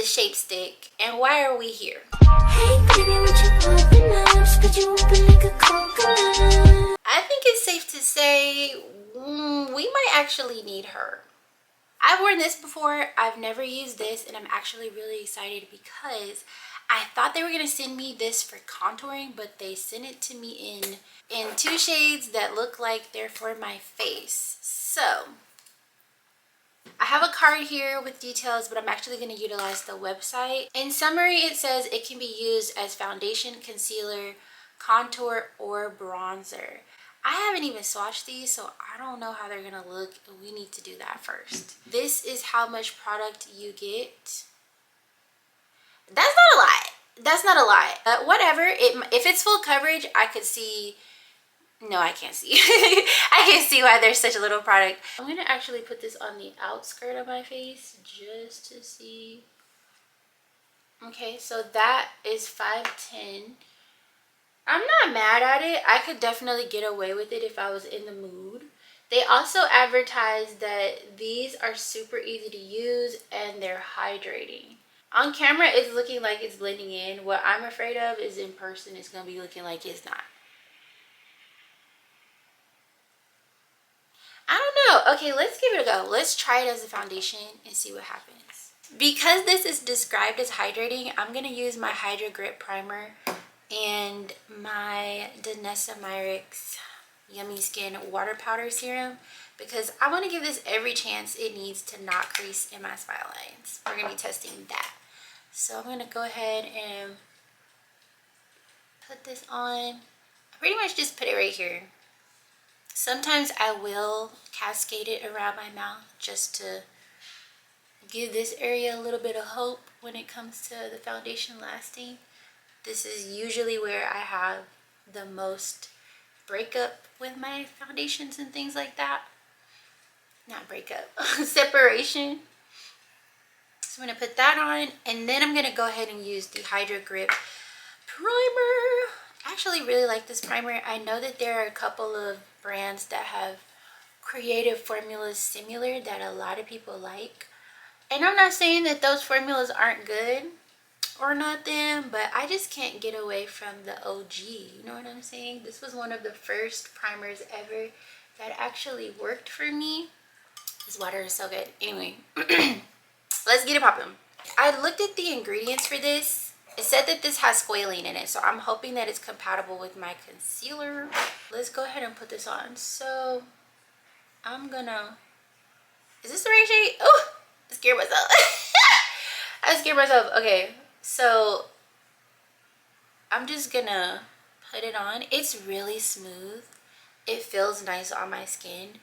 this shape stick, and why are we here? I think it's safe to say we might actually need her. I've worn this before. I've never used this, and I'm actually really excited because I thought they were gonna send me this for contouring, but they sent it to me in 2 shades that look like they're for my face. So I have a card here with details, but I'm actually going to utilize the website. In summary, it says it can be used as foundation, concealer, contour, or bronzer. I haven't even swatched these, so I don't know how they're going to look. We need to do that first. This is how much product you get. That's not a lie. That's not a lie. Whatever. If it's full coverage, I could see. No, I can't see. I can't see why there's such a little product. I'm gonna actually put this on the outskirt of my face just to see. Okay, so that is 510. I'm not mad at it. I could definitely get away with it if I was in the mood. They also advertise that these are super easy to use and they're hydrating. On camera, it's looking like it's blending in. What I'm afraid of is in person, it's gonna be looking like it's not. I don't know. Okay, let's give it a go. Let's try it as a foundation and see what happens. Because this is described as hydrating, I'm going to use my Hydra Grip Primer and my Danessa Myricks Yummy Skin Water Powder Serum because I want to give this every chance it needs to not crease in my smile lines. We're going to be testing that. So I'm going to go ahead and put this on. I pretty much just put it right here. Sometimes I will cascade it around my mouth just to give this area a little bit of hope when it comes to the foundation lasting. This is usually where I have the most breakup with my foundations and things like that. Not breakup, separation. So I'm going to put that on, and then I'm going to go ahead and use the Hydra Grip Primer. I actually really like this primer. I know that there are a couple of brands that have creative formulas similar that a lot of people like. And I'm not saying that those formulas aren't good or nothing, but I just can't get away from the OG. You know what I'm saying? This was one of the first primers ever that actually worked for me. This water is so good. Anyway, let's get it popping. I looked at the ingredients for this. It said that this has squalene in it, so I'm hoping that it's compatible with my concealer. Let's go ahead and put this on. So I'm gonna, is this the right shade? Oh, I scared myself. I scared myself. Okay, so I'm just gonna put it on. It's really smooth. It feels nice on my skin,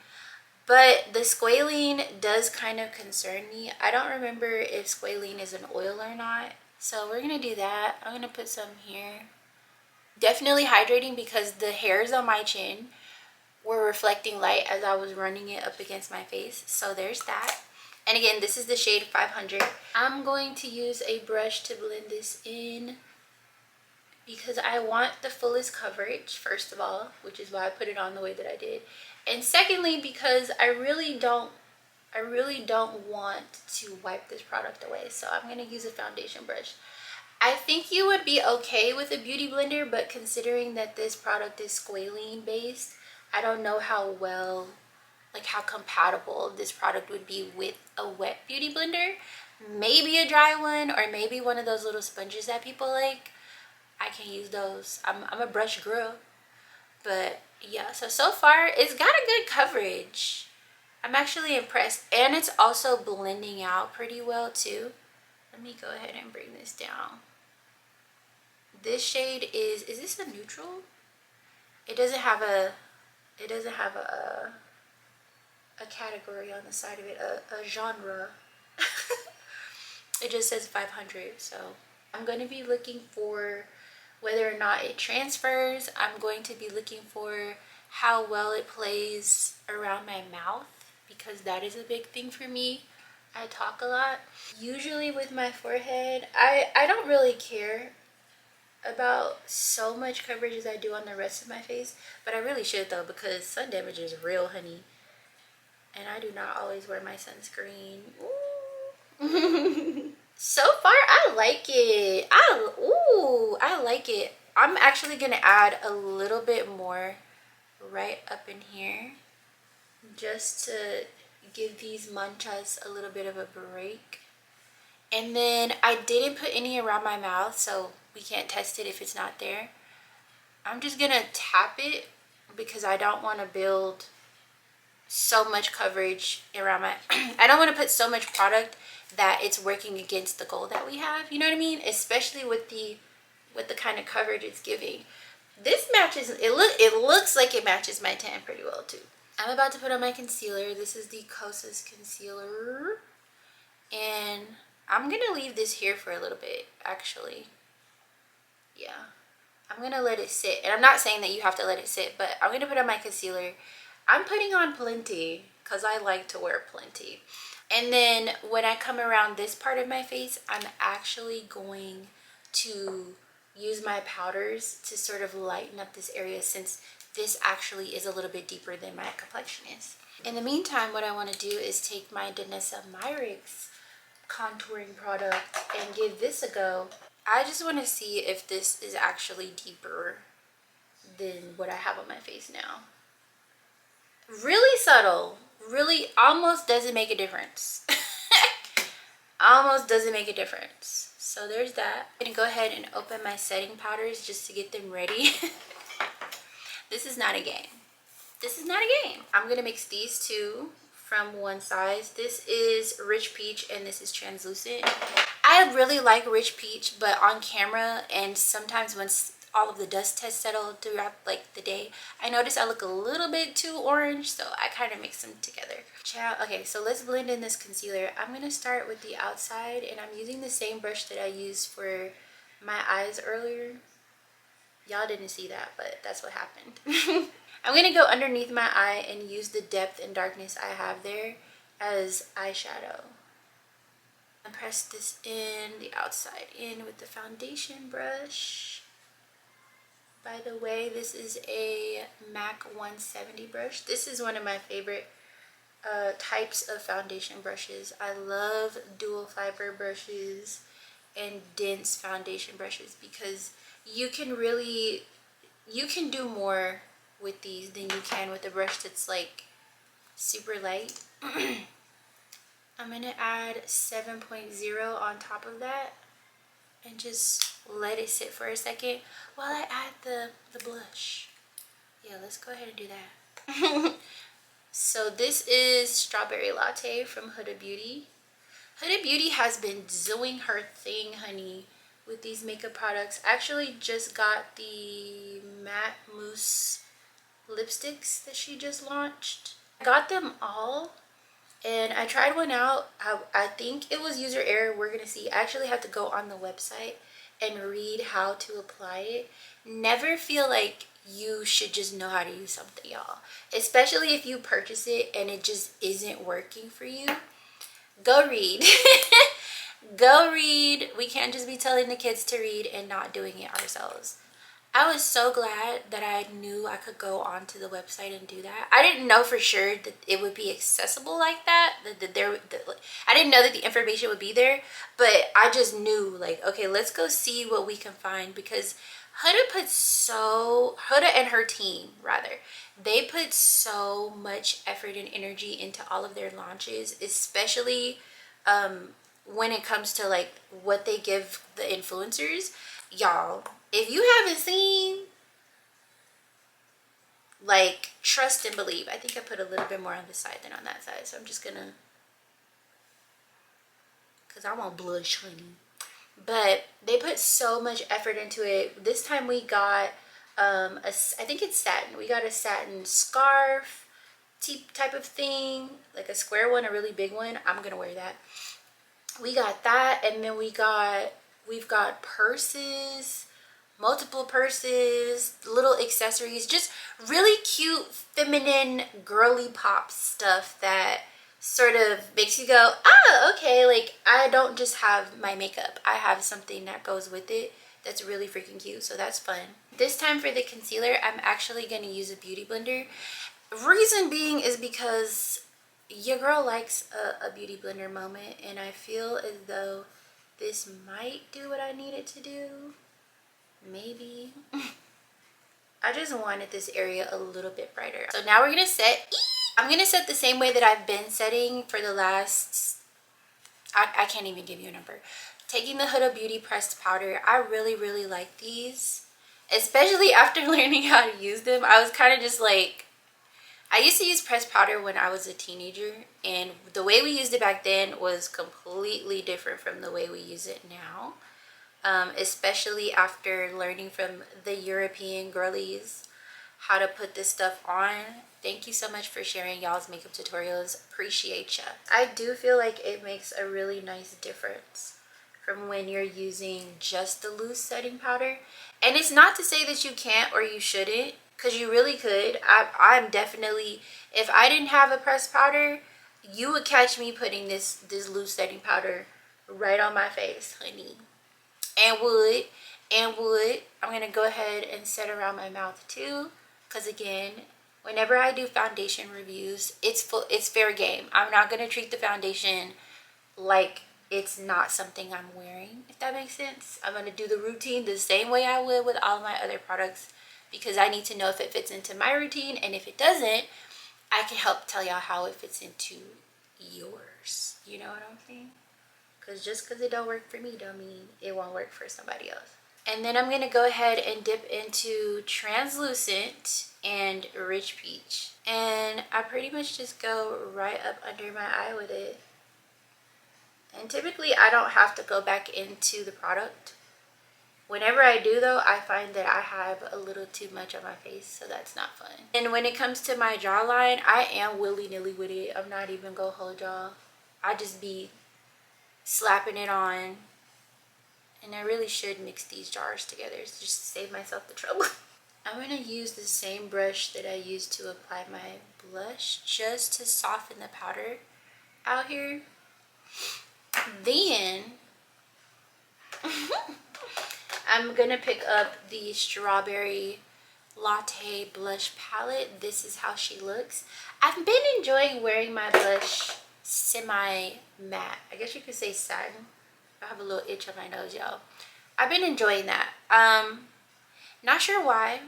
but the squalene does kind of concern me. I don't remember if squalene is an oil or not. So we're gonna do that. I'm gonna put some here. Definitely hydrating because the hairs on my chin were reflecting light as I was running it up against my face. So there's that. And again, this is the shade 500. I'm going to use a brush to blend this in because I want the fullest coverage, first of all, which is why I put it on the way that I did. And secondly, because I really don't want to wipe this product away, so I'm going to use a foundation brush. I think you would be okay with a beauty blender, but considering that this product is squalene based, I don't know how well, like how compatible this product would be with a wet beauty blender. Maybe a dry one, or maybe one of those little sponges that people like. I can use those. I'm a brush girl. But yeah, so far it's got a good coverage. I'm actually impressed, and it's also blending out pretty well too. Let me go ahead and bring this down. This shade is this a neutral? It doesn't have a category on the side of it, a genre. It just says 500. So I'm going to be looking for whether or not it transfers. I'm going to be looking for how well it plays around my mouth, because that is a big thing for me. I talk a lot. Usually with my forehead, I don't really care about so much coverage as I do on the rest of my face, but I really should though, because sun damage is real, honey. And I do not always wear my sunscreen. Ooh. So far, I like it. I like it. I'm actually gonna add a little bit more right up in here just to give these manchas a little bit of a break. And then I didn't put any around my mouth, so we can't test it if it's not there. I'm just gonna tap it because I don't want to build so much coverage around my I don't want to put so much product that it's working against the goal that we have, you know what I mean? Especially with the kind of coverage it's giving. This matches it looks like it matches my tan pretty well too. I'm about to put on my concealer. This is the Kosas concealer, and I'm gonna leave this here for a little bit actually. Yeah, I'm gonna let it sit, and I'm not saying that you have to let it sit, but I'm gonna put on my concealer. I'm putting on plenty because I like to wear plenty. And then when I come around this part of my face, I'm actually going to use my powders to sort of lighten up this area, since this actually is a little bit deeper than my complexion is. In the meantime, what I want to do is take my Danessa Myricks contouring product and give this a go. I just want to see if this is actually deeper than what I have on my face now. Really subtle, really almost doesn't make a difference. Almost doesn't make a difference. So there's that. I'm gonna go ahead and open my setting powders just to get them ready. This is not a game. This is not a game. I'm gonna mix these two from one size. This is Rich Peach and this is Translucent. I really like Rich Peach, but on camera and sometimes once all of the dust has settled throughout like the day, I notice I look a little bit too orange, so I kind of mix them together. Ciao. Okay, so let's blend in this concealer. I'm gonna start with the outside, and I'm using the same brush that I used for my eyes earlier. Y'all didn't see that, but that's what happened. I'm gonna go underneath my eye and use the depth and darkness I have there as eyeshadow. And press this in, the outside in with the foundation brush. By the way, this is a MAC 170 brush. This is one of my favorite types of foundation brushes. I love dual fiber brushes and dense foundation brushes because you can do more with these than you can with a brush that's like super light. I'm gonna add 7.0 on top of that and just let it sit for a second while I add the blush. Yeah, let's go ahead and do that. So this is Strawberry Latte from Huda Beauty. Huda Beauty has been doing her thing, honey, with these makeup products. I actually just got the matte mousse lipsticks that she just launched. I got them all and I tried one out. I think it was user error. We're gonna see. I actually have to go on the website and read how to apply it. Never feel like you should just know how to use something, y'all, especially if you purchase it and it just isn't working for you. Go read. Go read. We can't just be telling the kids to read and not doing it ourselves. I was so glad that I knew I could go onto the website and do that. I didn't know for sure that it would be accessible like that. I didn't know that the information would be there, but I just knew, like, okay, let's go see what we can find, because Huda and her team, rather, they put so much effort and energy into all of their launches, especially when it comes to like what they give the influencers. Y'all, if you haven't seen, like, trust and believe. I think I put a little bit more on this side than on that side, so I'm just gonna, because I want blush, honey. But they put so much effort into it. This time we got I think it's satin. We got a satin scarf type of thing, like a square one, a really big one. I'm gonna wear that. We got that, and then we've got purses, multiple purses, little accessories, just really cute, feminine, girly pop stuff that sort of makes you go, ah, okay, like, I don't just have my makeup, I have something that goes with it that's really freaking cute, so that's fun. This time for the concealer, I'm actually going to use a beauty blender. Reason being is because your girl likes a beauty blender moment, and I feel as though this might do what I need it to do. Maybe. I just wanted this area a little bit brighter. So now we're gonna set. I'm gonna set the same way that I've been setting for the last, I can't even give you a number. Taking the Huda Beauty pressed powder. I really like these, especially after learning how to use them. I was kind of just like, I used to use pressed powder when I was a teenager, and the way we used it back then was completely different from the way we use it now. Especially after learning from the European girlies how to put this stuff on. Thank you so much for sharing y'all's makeup tutorials. Appreciate ya. I do feel like it makes a really nice difference from when you're using just the loose setting powder. And it's not to say that you can't or you shouldn't, because you really could. I'm definitely, if I didn't have a pressed powder, you would catch me putting this loose setting powder right on my face, honey. And would I'm gonna go ahead and set around my mouth too, because again, whenever I do foundation reviews, it's fair game. I'm not gonna treat the foundation like it's not something I'm wearing, if that makes sense. I'm gonna do the routine the same way I would with all of my other products, because I need to know if it fits into my routine, and if it doesn't, I can help tell y'all how it fits into yours. You know what I'm saying? Because just because it don't work for me don't mean it won't work for somebody else. And then I'm going to go ahead and dip into Translucent and Rich Peach. And I pretty much just go right up under my eye with it. And typically I don't have to go back into the product. Whenever I do though, I find that I have a little too much on my face, so that's not fun. And when it comes to my jawline, I am willy-nilly with it. I'm not even gonna hold y'all. I just be slapping it on, and I really should mix these jars together just to save myself the trouble. I'm gonna use the same brush that I used to apply my blush just to soften the powder out here. Then I'm gonna pick up the Strawberry Latte blush palette. This is how she looks. I've been enjoying wearing my blush semi matte. I guess you could say satin. I have a little itch on my nose, y'all. I've been enjoying that. Not sure why.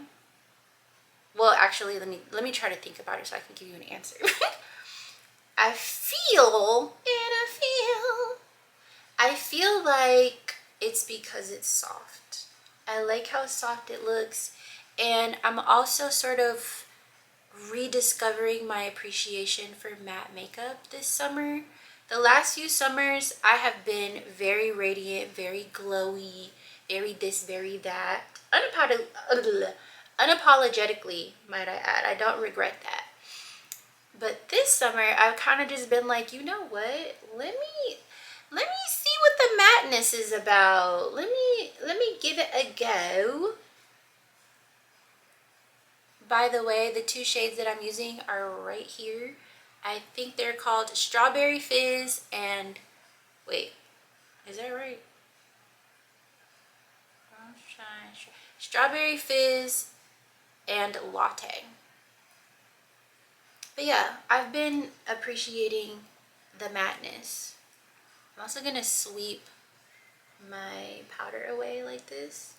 Well, actually, let me try to think about it so I can give you an answer. I feel like it's because it's soft. I like how soft it looks, and I'm also sort of rediscovering my appreciation for matte makeup this summer. The last few summers I have been very radiant, very glowy, very this, very that, unapologetically, might I add. I don't regret that. But this summer I've kind of just been like, you know what, let me see what the madness is about. Let me give it a go. By the way, the two shades that I'm using are right here. I think they're called Strawberry Fizz and, wait, is that right? Strawberry Fizz and Latte. But yeah, I've been appreciating the madness. I'm also gonna sweep my powder away like this.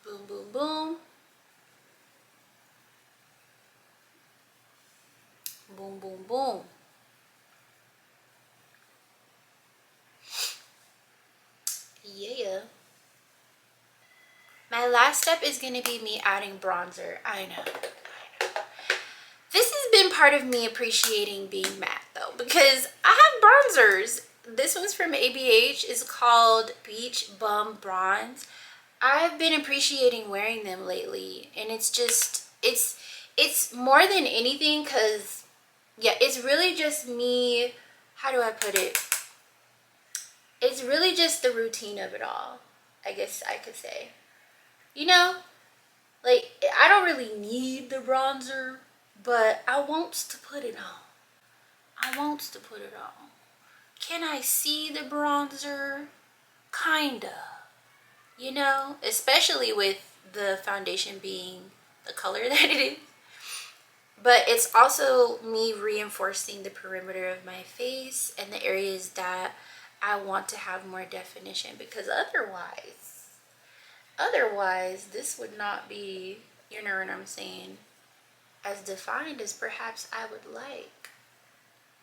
Boom, boom, boom. Boom, boom, boom. Yeah. My last step is going to be me adding bronzer. I know. This has been part of me appreciating being matte though, because I have bronzers. This one's from ABH. It's called Beach Bum Bronze. I've been appreciating wearing them lately, and it's just, it's more than anything, because yeah, it's really just me, how do I put it? It's really just the routine of it all, I guess I could say. You know, like, I don't really need the bronzer, but I wants to put it on. I wants to put it on. Can I see the bronzer? Kinda. You know, especially with the foundation being the color that it is. But it's also me reinforcing the perimeter of my face and the areas that I want to have more definition, because otherwise this would not be, you know what I'm saying, as defined as perhaps I would like.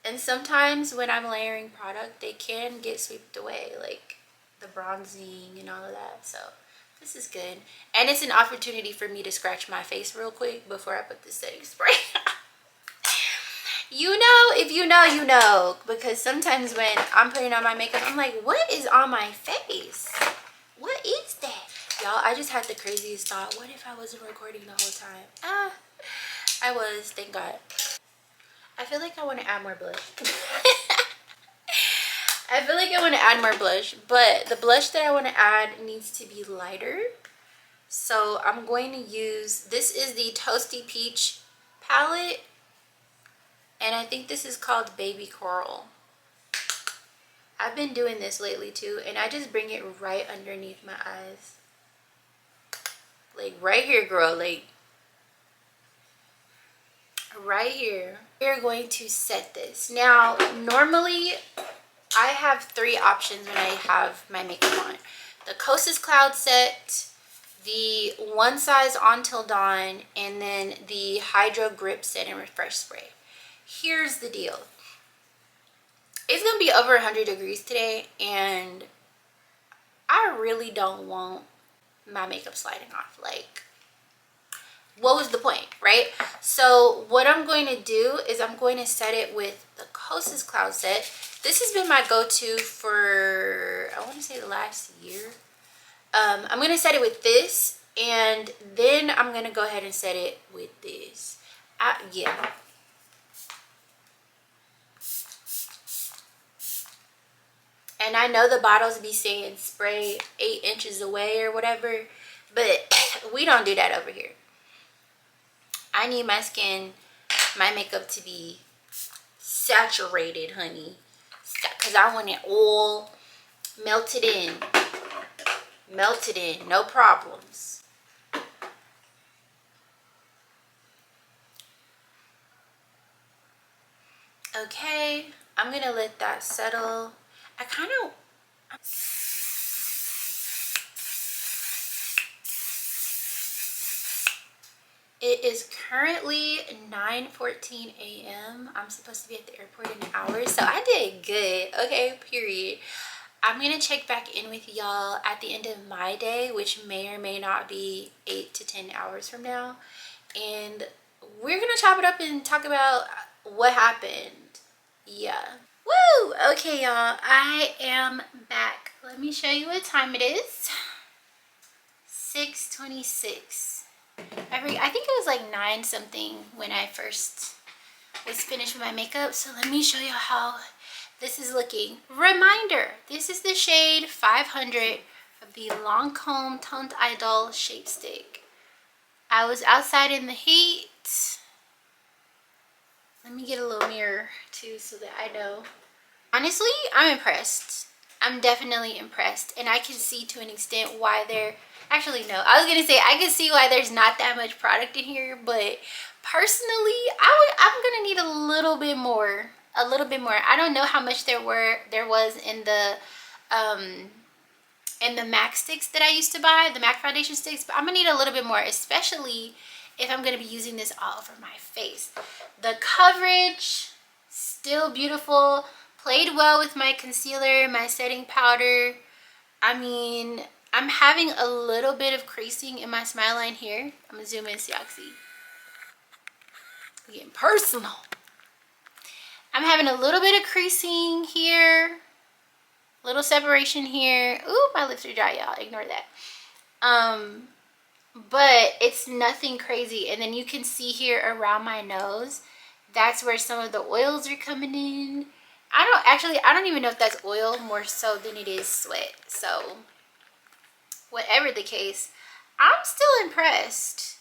And sometimes when I'm layering product, they can get swept away, like the bronzing and all of that. So this is good. And it's an opportunity for me to scratch my face real quick before I put the setting spray. You know, if you know, you know. Because sometimes when I'm putting on my makeup, I'm like, what is on my face? What is that? Y'all, I just had the craziest thought. What if I wasn't recording the whole time? I was, thank God. I feel like I want to add more blush. I feel like I want to add more blush, but the blush that I want to add needs to be lighter. So I'm going to use, this is the Toasty Peach palette, and I think this is called Baby Coral. I've been doing this lately too, and I just bring it right underneath my eyes. Like right here, girl, like right here. We're going to set this. Now, normally I have 3 options when I have my makeup on. The Kosas Cloud set, the One Size On Till Dawn, and then the Hydro Grip Set and Refresh Spray. Here's the deal. It's gonna be over 100 degrees today, and I really don't want my makeup sliding off. Like, what was the point, right? So what I'm going to do is I'm going to set it with the Kosas Cloud set. This has been my go-to for, I want to say, the last year. I'm going to set it with this, and then I'm going to go ahead and set it with this. Yeah. And I know the bottles be saying spray 8 inches away or whatever, but we don't do that over here. I need my skin, my makeup to be saturated, honey, because I want it all melted in, no problems. Okay, I'm gonna let that settle. It is currently 9:14 a.m. I'm supposed to be at the airport in an hour, so I did good. Okay, period. I'm gonna check back in with y'all at the end of my day, which may or may not be 8 to 10 hours from now, and we're gonna chop it up and talk about what happened. Yeah. Woo! Okay, y'all, I am back. Let me show you what time it is. 6:26. I think it was like 9 something when I first was finished with my makeup. So let me show you how this is looking. Reminder, this is the shade 500 of the Lancôme Teint Idole Shape Stick. I was outside in the heat. Let me get a little mirror too so that I know. Honestly, I'm impressed. I'm definitely impressed, and I can see to an extent why there, actually no, I was gonna say I can see why there's not that much product in here, but personally I'm gonna need a little bit more. I don't know how much there was in the MAC sticks that I used to buy, the MAC foundation sticks, but I'm gonna need a little bit more, especially if I'm gonna be using this all over my face. The coverage, still beautiful. Played well with my concealer, my setting powder. I mean, I'm having a little bit of creasing in my smile line here. I'm gonna zoom in so y'all see. We're getting personal. I'm having a little bit of creasing here. Little separation here. Ooh, my lips are dry, y'all. Ignore that. But it's nothing crazy. And then you can see here around my nose, that's where some of the oils are coming in. I don't even know if that's oil more so than it is sweat. So whatever the case, I'm still impressed.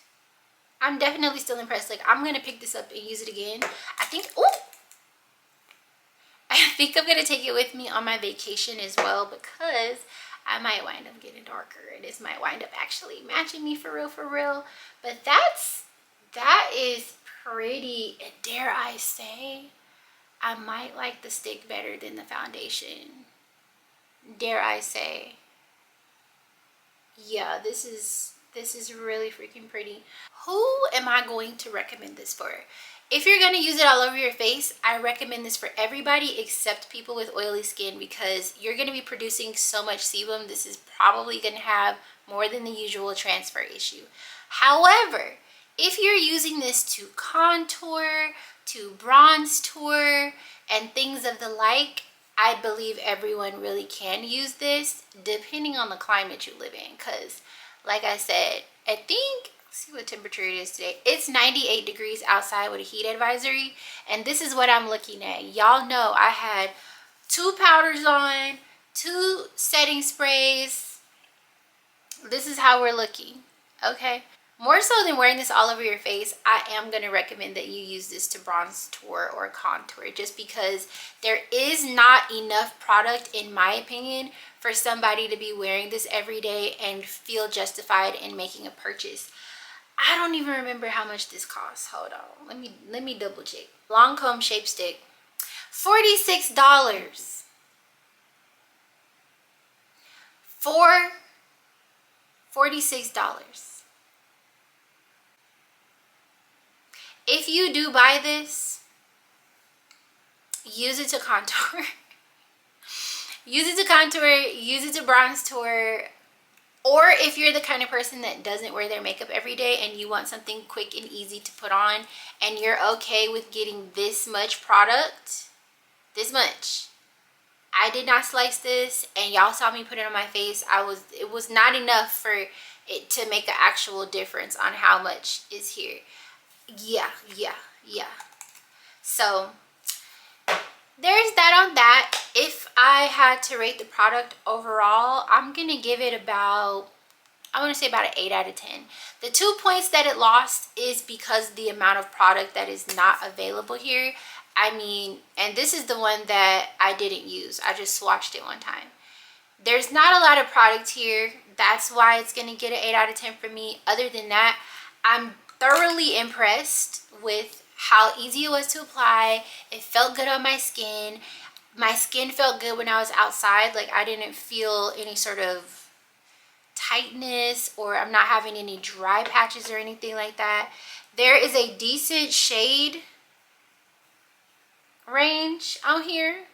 I'm definitely still impressed. Like, I'm gonna pick this up and use it again. I think I'm gonna take it with me on my vacation as well, because I might wind up getting darker, and this might wind up actually matching me for real. But that is pretty. Dare I say, I might like the stick better than the foundation. dare I say. Yeah, this is really freaking pretty. Who am I going to recommend this for? If you're going to use it all over your face, I recommend this for everybody except people with oily skin, because you're going to be producing so much sebum. This is probably going to have more than the usual transfer issue. However, if you're using this to contour, to bronze tour, and things of the like, I believe everyone really can use this depending on the climate you live in. Because like I said, I think, let's see what temperature it is today. It's 98 degrees outside with a heat advisory, and this is what I'm looking at. Y'all know I had 2 powders on, 2 setting sprays. This is how we're looking, okay? More so than wearing this all over your face, I am going to recommend that you use this to bronze tour or contour, just because there is not enough product, in my opinion, for somebody to be wearing this every day and feel justified in making a purchase. I don't even remember how much this costs. Hold on. Let me double check. Lancôme Shape Stick. $46. For $46. If you do buy this, use it to contour. Use it to contour, use it to bronze tour. Or if you're the kind of person that doesn't wear their makeup every day and you want something quick and easy to put on, and you're okay with getting this much product, this much. I did not slice this, and y'all saw me put it on my face. It was not enough for it to make an actual difference on how much is here. Yeah. So there's that on that. If I had to rate the product overall, I'm gonna give it about, I want to say about an 8 out of 10. The 2 points that it lost is because the amount of product that is not available here. I mean, and this is the one that I didn't use. I just swatched it one time. There's not a lot of product here. That's why it's gonna get an 8 out of 10 for me. Other than that, I'm thoroughly impressed with how easy it was to apply. It felt good on my skin. My skin felt good when I was outside. Like, I didn't feel any sort of tightness, or I'm not having any dry patches or anything like that. There is a decent shade range on here.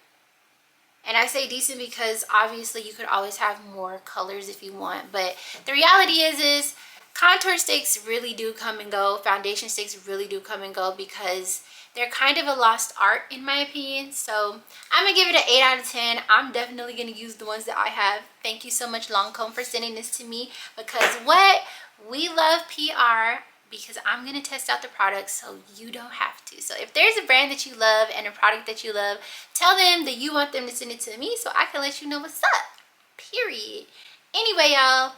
And I say decent because obviously you could always have more colors if you want. But the reality is contour sticks really do come and go. Foundation sticks really do come and go, because they're kind of a lost art in my opinion. So I'm gonna give it an 8 out of 10. I'm definitely gonna use the ones that I have. Thank you so much, Lancôme, for sending this to me, because what? We love PR, because I'm gonna test out the product so you don't have to. So if there's a brand that you love and a product that you love, tell them that you want them to send it to me so I can let you know what's up, period. Anyway, y'all,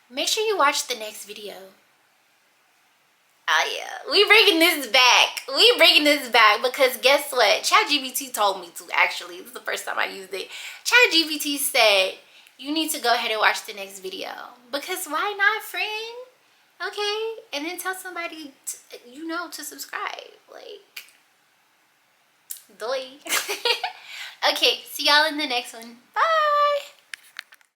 make sure you watch the next video. Oh yeah, we bringing this back. Because guess what? ChatGPT told me to, actually. This is the first time I used it. ChatGPT said, you need to go ahead and watch the next video. Because why not, friend? Okay, and then tell somebody, to subscribe. Like, doy. Okay, see y'all in the next one. Bye.